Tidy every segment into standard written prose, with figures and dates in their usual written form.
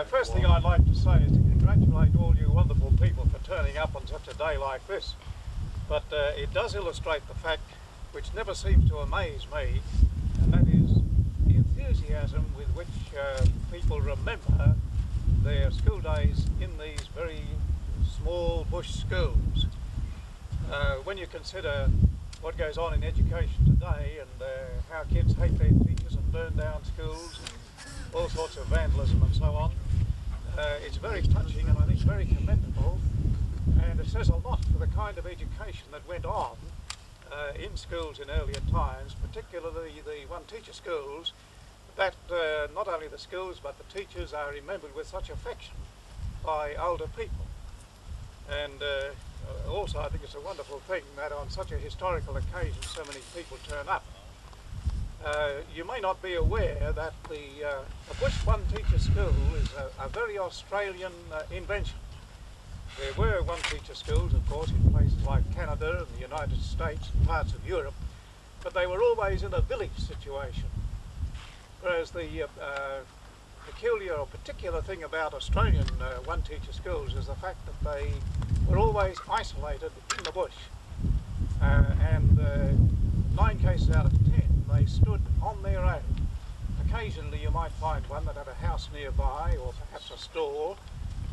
First thing I'd like to say is to congratulate all you wonderful people for turning up on such a day like this. But it does illustrate the fact, which never seems to amaze me, and that is the enthusiasm with which people remember their school days in these very small bush schools. When you consider what goes on in education today and how kids hate their teachers and burn down schools and all sorts of vandalism and so on, it's very touching and I think very commendable, and it says a lot for the kind of education that went on in schools in earlier times, particularly the one-teacher schools, that not only the schools but the teachers are remembered with such affection by older people. And also I think it's a wonderful thing that on such a historical occasion so many people turn up. You may not be aware that the bush one-teacher school is a very Australian invention. There were one-teacher schools, of course, in places like Canada and the United States and parts of Europe, but they were always in a village situation. Whereas the peculiar or particular thing about Australian one-teacher schools is the fact that they were always isolated in the bush. And 9 cases out of 10, they stood on their own. Occasionally you might find one that had a house nearby, or perhaps a store,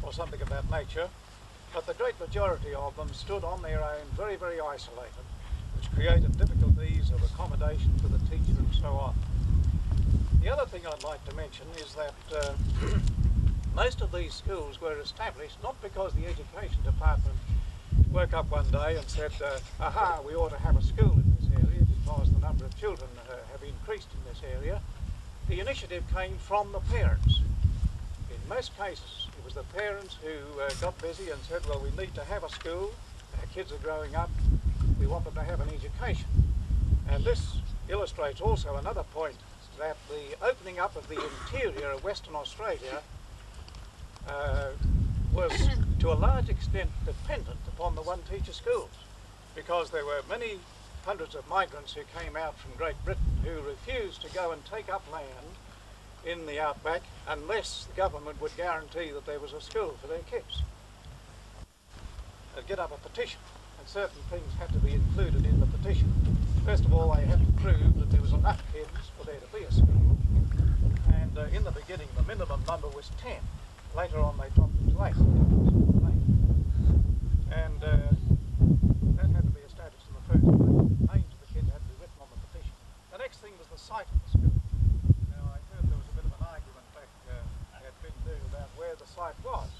or something of that nature. But the great majority of them stood on their own, very, very isolated, which created difficulties of accommodation for the teacher and so on. The other thing I'd like to mention is that most of these schools were established not because the education department woke up one day and said, aha, we ought to have a school in this area because the number of children have increased in this area. The initiative came from the parents. In most cases, it was the parents who got busy and said, well, we need to have a school, our kids are growing up, we want them to have an education. And this illustrates also another point, that the opening up of the interior of Western Australia was to a large extent dependent upon the one-teacher schools, because there were many hundreds of migrants who came out from Great Britain who refused to go and take up land in the outback unless the government would guarantee that there was a school for their kids. They'd get up a petition, and certain things had to be included in the petition. First of all, they had to prove that there was enough kids for there to be a school, and in the beginning the minimum number was 10. Later on they dropped it to 8. And that had to be established in the first place. The names of the kids had to be written on the petition. The next thing was the site of the school. Now I heard there was a bit of an argument back at Tenindewa about where the site was.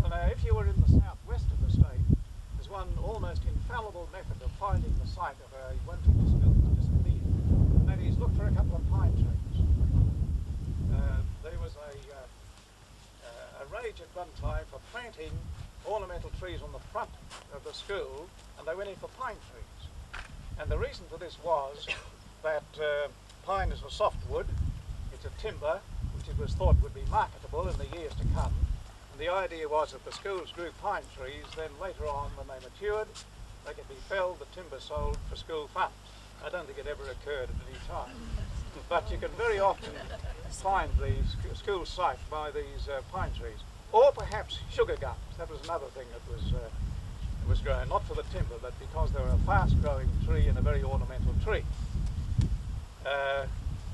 Well, now if you were in the southwest of the state, there's one almost infallible method of finding the site of a one-teacher school that disappeared, and that is look for a couple of pine trees. There was a rage at one time for planting ornamental trees on the front of the school, and they went in for pine trees. And the reason for this was that pine is a softwood, it's a timber which it was thought would be marketable in the years to come. And the idea was that the schools grew pine trees, then later on when they matured, they could be felled, the timber sold for school funds. I don't think it ever occurred at any time. But you can very often find the school site by these pine trees. Or perhaps sugar gums. That was another thing that was grown, not for the timber, but because they were a fast-growing tree and a very ornamental tree.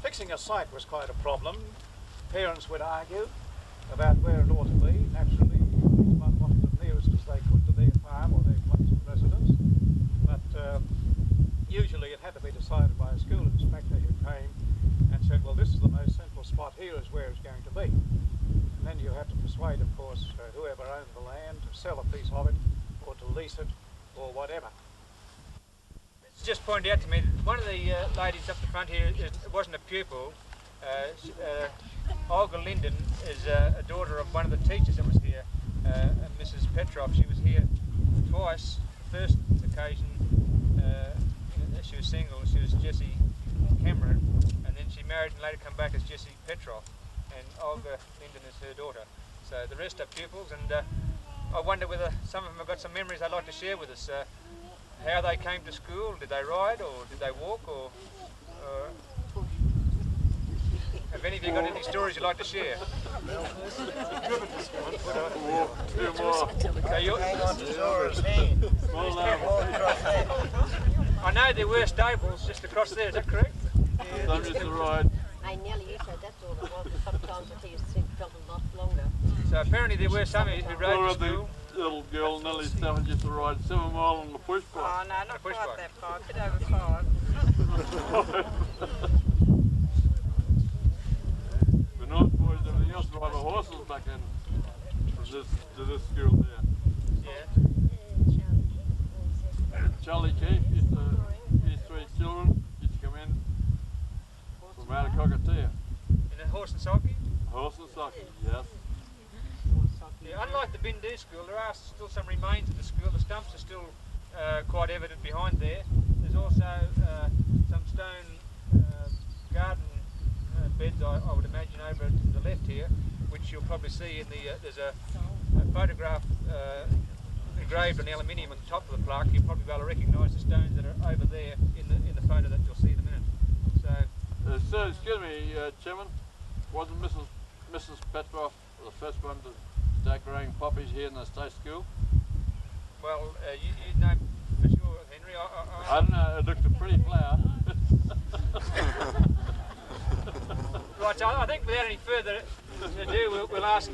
Fixing a site was quite a problem. Parents would argue about where it ought to be. Naturally, each one wanted the nearest as they could to their farm or their place of residence. But usually it had to be decided by a school inspector who came and said, well, this is the most central spot, here is where it's going to be. And then you had to persuade, of course, whoever owned the land to sell a piece of it or to lease it or whatever. It's just pointed out to me that one of the ladies up the front here wasn't a pupil. Olga Linden is a daughter of one of the teachers that was here, Mrs. Petrov. She was here twice. The first occasion she was single, she was Jessie Cameron, and then she married and later come back as Jessie Petrov, and Olga Linden is her daughter. So the rest are pupils, and I wonder whether some of them have got some memories they'd like to share with us. How they came to school, did they ride or did they walk, or have any of you got any stories you'd like to share? Well, you hang on to Zora's hand. Well, All across there. I know there were stables just across there, is that correct? don't used to ride. I nearly used to, that's all it was, and sometimes it felt a lot longer. So apparently there were some who rode Laura, to the school. little girl, Nellie Stafford, used to ride 7 mile on the push bike. Oh no, not Push quite bike. that far, a bit over 5. The North boys, everything else, ride the horses back in to this school there. Yeah. Charlie Keefe used to, his 3 children used to come in from out of Cockatoo. In the horse and sulky. Horse and sulky, yes. Yeah, unlike the Bindu school, there are still some remains of the school. The stumps are still quite evident behind there. There's also some stone garden beds, I would imagine, over to the left here, which you'll probably see in the. There's a photograph engraved on aluminium on the top of the plaque. You'll probably be able to recognise the stones that are over there in the photo that you'll see in a minute. So excuse me, Chairman, wasn't Mrs. Petroff the first one to start growing poppies here in the state school? Well, you know for sure, Henry. I don't know, it looked a pretty flower. Right, so I think without any further ado, we'll ask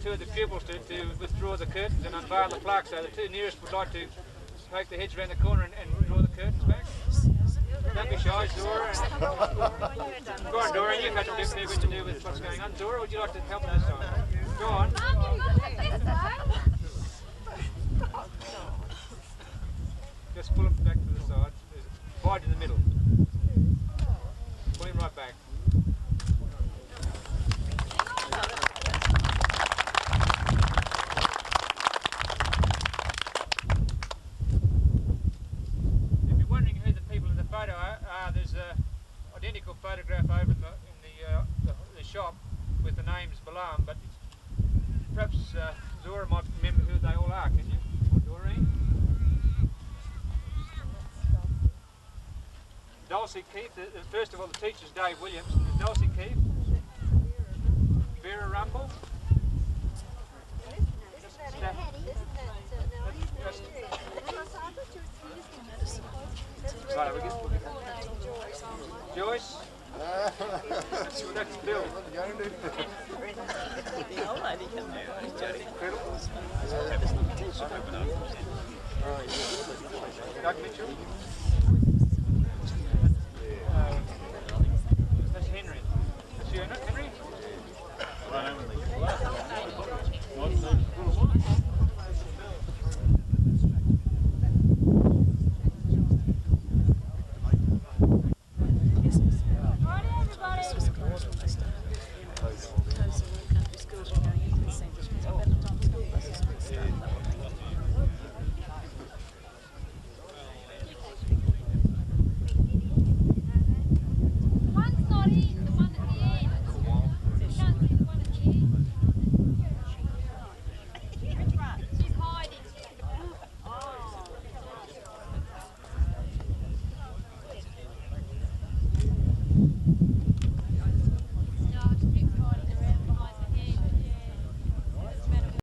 2 of the pupils to withdraw the curtains and unveil the plaque. So the 2 nearest would like to poke their heads around the corner and draw the curtains back. Don't be shy, Zora. Go on, Dora, you've had a fair bit to do with what's going on. Zora, would you like to help on this side? Go on. Just pull him back to the side. Wide in the middle. Pull him right back. If you're wondering who the people in the photo are, there's an identical photograph over in the shop with the names below them, but perhaps Zora might remember who they all are, can you? Doreen? Dulcie Keefe, first of all the teacher's Dave Williams, there's Dulcie Keefe, Vera Rumble. Right, Joyce. That's Bill. Doug Mitchell.